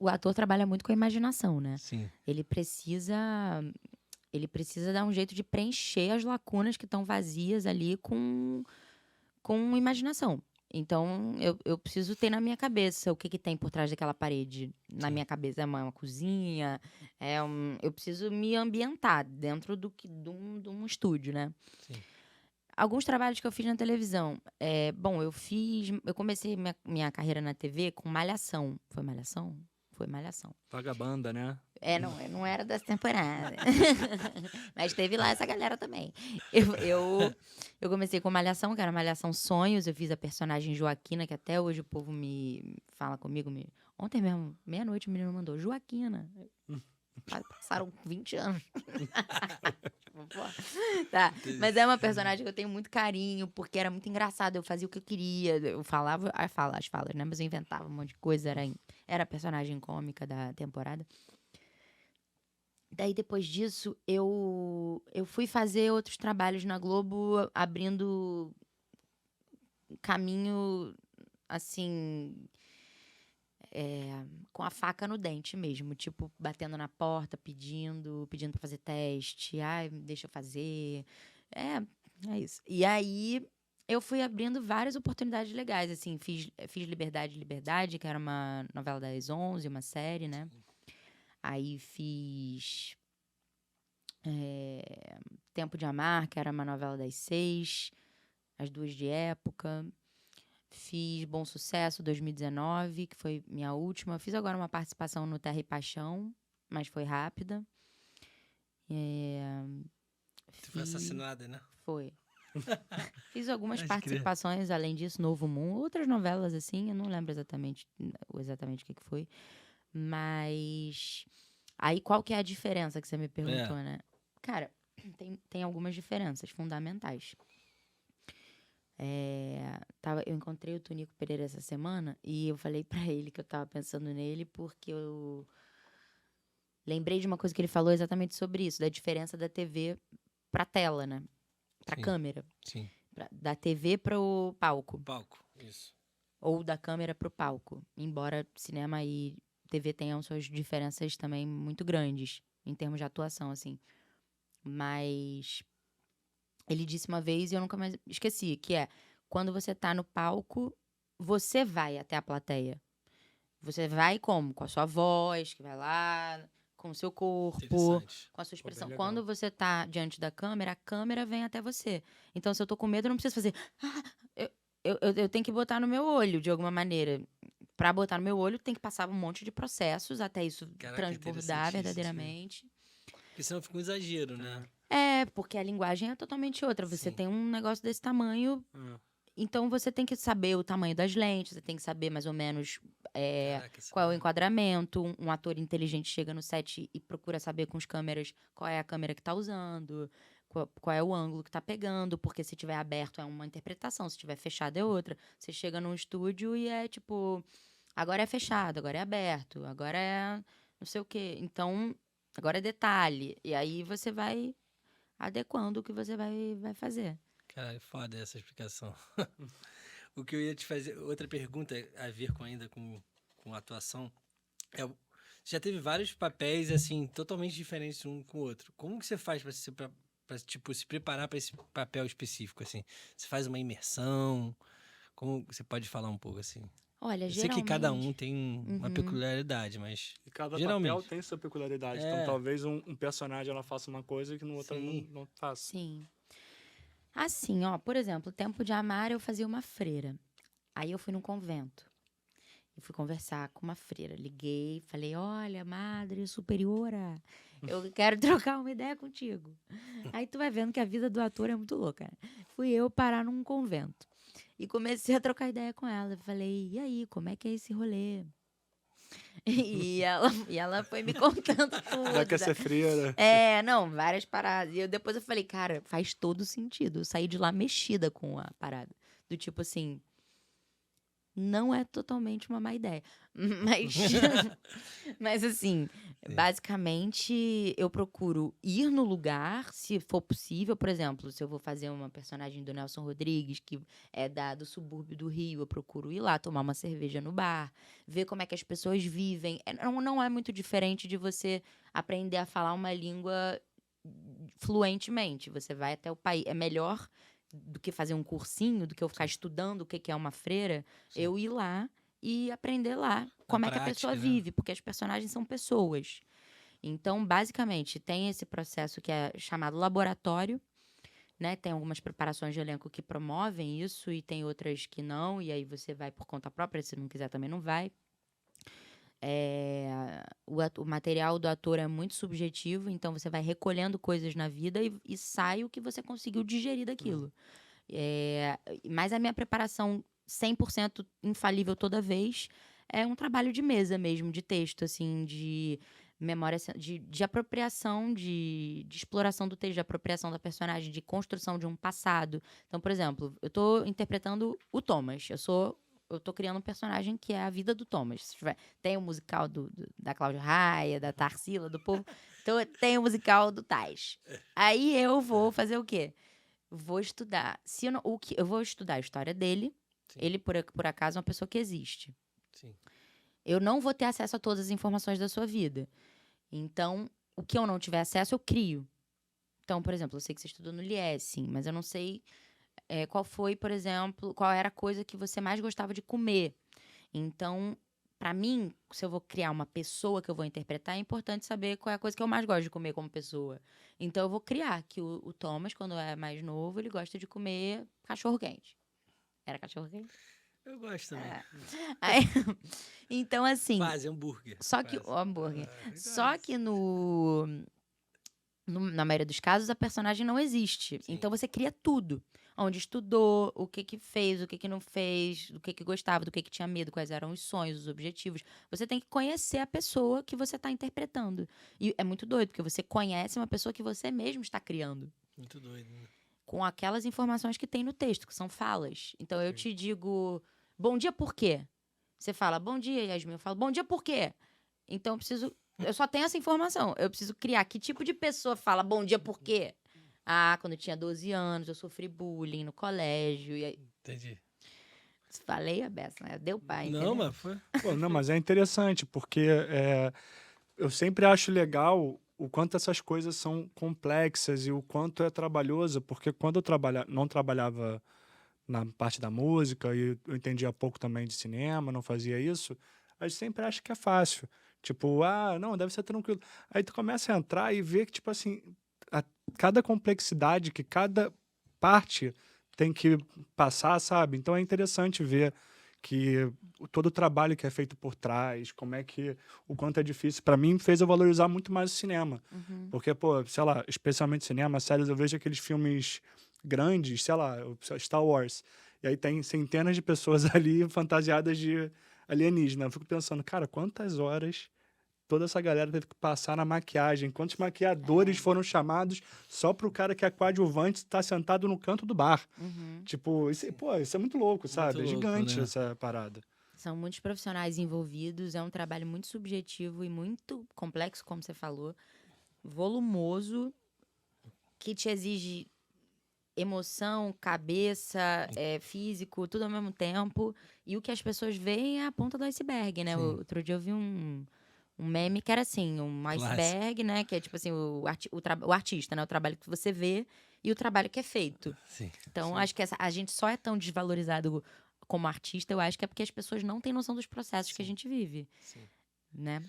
o ator trabalha muito com a imaginação, né? Sim. Ele precisa dar um jeito de preencher as lacunas que estão vazias ali com imaginação. Então, eu preciso ter na minha cabeça o que tem por trás daquela parede. Na Sim. minha cabeça é uma cozinha, eu preciso me ambientar dentro de um estúdio, né? Sim. Alguns trabalhos que eu fiz na televisão. Bom, eu comecei minha carreira na TV com Malhação. Foi Malhação? Foi Malhação. Vagabanda, né? Não era dessa temporada. Mas teve lá essa galera também. Eu comecei com Malhação, que era Malhação Sonhos. Eu fiz a personagem Joaquina, que até hoje o povo me fala comigo. Ontem mesmo, meia-noite, o menino mandou Joaquina. Passaram 20 anos. Tá. Mas é uma personagem que eu tenho muito carinho, porque era muito engraçado. Eu fazia o que eu queria. Eu falava as falas, né? Mas eu inventava um monte de coisa. Era a personagem cômica da temporada. Daí, depois disso, eu fui fazer outros trabalhos na Globo, abrindo caminho, assim, com a faca no dente mesmo. Tipo, batendo na porta, pedindo pra fazer teste. Ai, deixa eu fazer. É isso. E aí, eu fui abrindo várias oportunidades legais, assim. Fiz Liberdade, que era uma novela das 11, uma série, né? Aí fiz Tempo de Amar, que era uma novela das 6, as duas de época. Fiz Bom Sucesso 2019, que foi minha última. Fiz agora uma participação no Terra e Paixão, mas foi rápida. Tu foi assassinada, né? Foi. Fiz algumas Pode crer. participações, além disso, Novo Mundo, outras novelas assim, eu não lembro exatamente o que foi. Mas aí qual que é a diferença que você me perguntou, né? Cara, tem algumas diferenças fundamentais. Eu encontrei o Tunico Pereira essa semana e eu falei pra ele que eu tava pensando nele porque eu lembrei de uma coisa que ele falou exatamente sobre isso, da diferença da TV pra tela, né? Pra Sim. câmera. Sim. Da TV pro palco. Palco, isso. Ou da câmera pro palco. Embora cinema e TV tenham suas diferenças também muito grandes em termos de atuação, assim. Mas ele disse uma vez e eu nunca mais esqueci, que é quando você tá no palco, você vai até a plateia. Você vai como? Com a sua voz, que vai lá, com o seu corpo, Interessante. com a sua expressão. bem legal. Quando você tá diante da câmera, a câmera vem até você. Então, se eu tô com medo, eu não preciso fazer... Eu tenho que botar no meu olho, de alguma maneira. Pra botar no meu olho, tem que passar um monte de processos até isso Caraca, transbordar interessante isso, verdadeiramente. Porque senão fica um exagero, né? Porque a linguagem é totalmente outra. Você Sim. tem um negócio desse tamanho, então você tem que saber o tamanho das lentes, você tem que saber mais ou menos Caraca, isso qual é o é- enquadramento. Um ator inteligente chega no set e procura saber com as câmeras qual é a câmera que tá usando, qual é o ângulo que tá pegando, porque se tiver aberto é uma interpretação, se tiver fechado é outra. Você chega num estúdio e é tipo, agora é fechado, agora é aberto, agora é não sei o quê. Então, agora é detalhe. E aí você vai adequando o que você vai fazer. Caralho, foda essa explicação. O que eu ia te fazer, outra pergunta a ver ainda com atuação, você já teve vários papéis, assim, totalmente diferentes um com o outro. Como que você faz pra tipo, se preparar para esse papel específico, assim? Você faz uma imersão? Como você pode falar um pouco, assim? Olha, Eu sei que cada um geralmente... tem uma peculiaridade, mas E cada geralmente. papel tem sua peculiaridade. É. Então, talvez um personagem ela faça uma coisa que no outro Sim. não faça. Sim. Assim, ó, por exemplo, Tempo de Amar eu fazia uma freira. Aí eu fui num convento. E fui conversar com uma freira. Liguei, falei, olha, Madre Superiora, eu quero trocar uma ideia contigo. Aí tu vai vendo que a vida do ator é muito louca, né? Fui eu parar num convento. E comecei a trocar ideia com ela. Falei, e aí, como é que é esse rolê? E ela foi me contando tudo. Já quer ser freira. Não, várias paradas. E depois eu falei, cara, faz todo sentido. Eu saí de lá mexida com a parada. Do tipo assim, não é totalmente uma má ideia. Mas, mas assim, Sim. basicamente, eu procuro ir no lugar, se for possível. Por exemplo, se eu vou fazer uma personagem do Nelson Rodrigues, que é do subúrbio do Rio, eu procuro ir lá tomar uma cerveja no bar, ver como é que as pessoas vivem. Não é muito diferente de você aprender a falar uma língua fluentemente. Você vai até o país. É melhor do que fazer um cursinho, do que eu ficar estudando o que é uma freira, Sim. eu ir lá e aprender lá como é que a pessoa prática, né? vive, porque as personagens são pessoas. Então, basicamente, tem esse processo que é chamado laboratório, né? Tem algumas preparações de elenco que promovem isso e tem outras que não, e aí você vai por conta própria, se não quiser também não vai. O material do ator é muito subjetivo, então você vai recolhendo coisas na vida e sai o que você conseguiu digerir daquilo. Mas a minha preparação 100% infalível toda vez é um trabalho de mesa mesmo, de texto, assim, de memória, de apropriação, de exploração do texto, de apropriação da personagem, de construção de um passado. Então, por exemplo, eu tô interpretando o Thomas. Eu tô criando um personagem que é a vida do Thomas. Tem o musical da Cláudia Raia, da Tarsila, do povo. Então, tem o musical do Tais. Aí eu vou fazer o quê? Vou estudar. Eu vou estudar a história dele. Sim. Ele, por acaso, é uma pessoa que existe. Sim. Eu não vou ter acesso a todas as informações da sua vida. Então, o que eu não tiver acesso, eu crio. Então, por exemplo, eu sei que você estudou no LIES, sim, mas eu não sei qual foi, por exemplo, qual era a coisa que você mais gostava de comer. Então, para mim, se eu vou criar uma pessoa que eu vou interpretar, é importante saber qual é a coisa que eu mais gosto de comer como pessoa. Então, eu vou criar que o Thomas, quando é mais novo, ele gosta de comer cachorro-quente. Era cachorro-quente? Eu gosto também. Aí, então, assim... Quase, hambúrguer. Só que Quase. o hambúrguer. Eu Só gosto. que na maioria dos casos, a personagem não existe. Sim. Então você cria tudo. Onde estudou, o que fez, o que não fez, do que gostava, do que tinha medo, quais eram os sonhos, os objetivos. Você tem que conhecer a pessoa que você está interpretando. E é muito doido, porque você conhece uma pessoa que você mesmo está criando. Muito doido, né? Com aquelas informações que tem no texto, que são falas. Então eu te digo, bom dia por quê? Você fala, bom dia, Yasmin. Eu falo, bom dia por quê? Então eu só tenho essa informação. Eu preciso criar que tipo de pessoa fala bom dia por quê? Ah, quando eu tinha 12 anos, eu sofri bullying no colégio. E aí, Entendi. falei a beça, né? Deu pai, Não, entendeu? mas foi. Pô, não, mas é interessante, porque eu sempre acho legal o quanto essas coisas são complexas e o quanto é trabalhoso, porque quando eu não trabalhava na parte da música e eu entendia pouco também de cinema, não fazia isso, a gente sempre acha que é fácil. Tipo, não, deve ser tranquilo. Aí tu começa a entrar e ver que, tipo assim, cada complexidade que cada parte tem que passar, sabe? Então é interessante ver que todo o trabalho que é feito por trás, como é que o quanto é difícil, para mim fez eu valorizar muito mais o cinema. Porque, pô, sei lá, especialmente cinema, séries, eu vejo aqueles filmes grandes, sei lá, Star Wars, e aí tem centenas de pessoas ali fantasiadas de alienígena. Eu fico pensando, cara, quantas horas toda essa galera teve que passar na maquiagem, quantos maquiadores foram chamados só pro cara que é coadjuvante estar sentado no canto do bar. Tipo, isso é muito louco, sabe? Muito É louco, gigante né? essa parada. São muitos profissionais envolvidos, é um trabalho muito subjetivo e muito complexo, como você falou, volumoso, que te exige emoção, cabeça, físico, tudo ao mesmo tempo. E o que as pessoas veem é a ponta do iceberg, né? Sim. Outro dia eu vi um meme que era assim, um iceberg, né? Que é tipo assim, o artista, né? O trabalho que você vê e o trabalho que é feito. Sim. Então, Sim. acho que a gente só é tão desvalorizado como artista, eu acho que é porque as pessoas não têm noção dos processos que a gente vive, Sim. né?